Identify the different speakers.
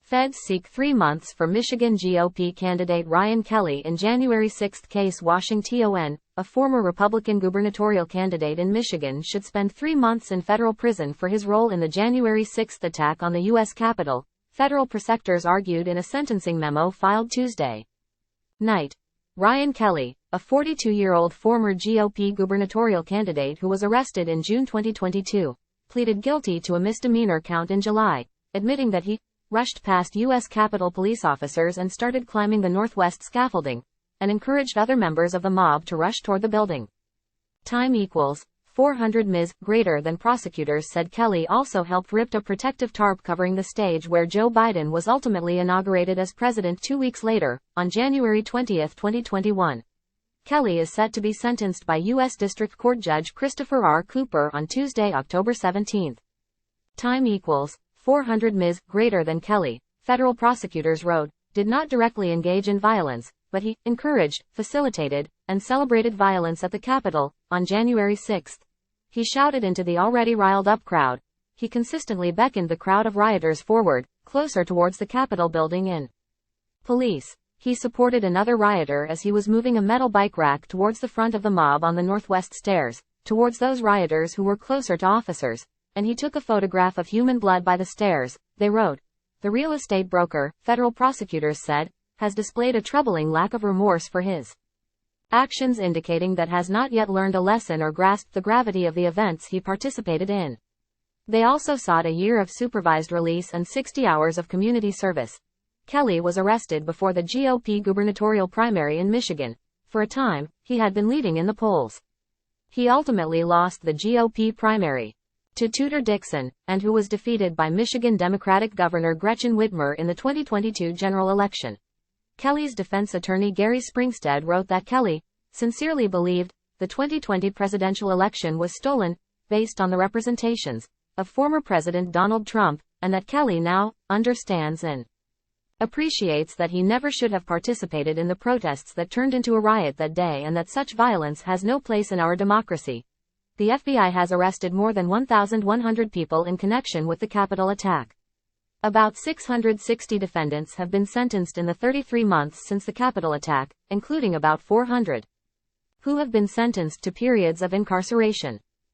Speaker 1: Feds seek 3 months for Michigan GOP candidate Ryan Kelley in January 6 case. Washington, a former Republican gubernatorial candidate in Michigan, should spend 3 months in federal prison for his role in the January 6 attack on the U.S. Capitol, federal prosecutors argued in a sentencing memo filed Tuesday night. Ryan Kelley, a 42-year-old former GOP gubernatorial candidate who was arrested in June 2022, pleaded guilty to a misdemeanor count in July, admitting that he rushed past U.S. Capitol police officers and started climbing the northwest scaffolding, and encouraged other members of the mob to rush toward the building. Time equals 400 ms. Greater than prosecutors said. Kelley also helped rip a protective tarp covering the stage where Joe Biden was ultimately inaugurated as president 2 weeks later, on January 20, 2021. Kelley is set to be sentenced by U.S. District Court Judge Christopher R. Cooper on Tuesday, October 17. Time equals 400 ms. Greater than Kelley, federal prosecutors wrote, did not directly engage in violence, but he encouraged, facilitated, and celebrated violence at the Capitol on January 6. He shouted into the already riled-up crowd. He consistently beckoned the crowd of rioters forward, closer towards the Capitol building in police. He supported another rioter as he was moving a metal bike rack towards the front of the mob on the northwest stairs, towards those rioters who were closer to officers, and he took a photograph of human blood by the stairs, they wrote. The real estate broker, federal prosecutors said, has displayed a troubling lack of remorse for his actions, indicating that has not yet learned a lesson or grasped the gravity of the events he participated in. They also sought a year of supervised release and 60 hours of community service. Kelley was arrested before the GOP gubernatorial primary in Michigan. For a time, he had been leading in the polls. He ultimately lost the GOP primary to Tudor Dixon, and who was defeated by Michigan Democratic Governor Gretchen Whitmer in the 2022 general election. Kelley's defense attorney Gary Springstead wrote that Kelley sincerely believed the 2020 presidential election was stolen, based on the representations of former President Donald Trump, and that Kelley now understands and appreciates that he never should have participated in the protests that turned into a riot that day, and that such violence has no place in our democracy. The FBI has arrested more than 1,100 people in connection with the Capitol attack. About 660 defendants have been sentenced in the 33 months since the Capitol attack, including about 400 who have been sentenced to periods of incarceration.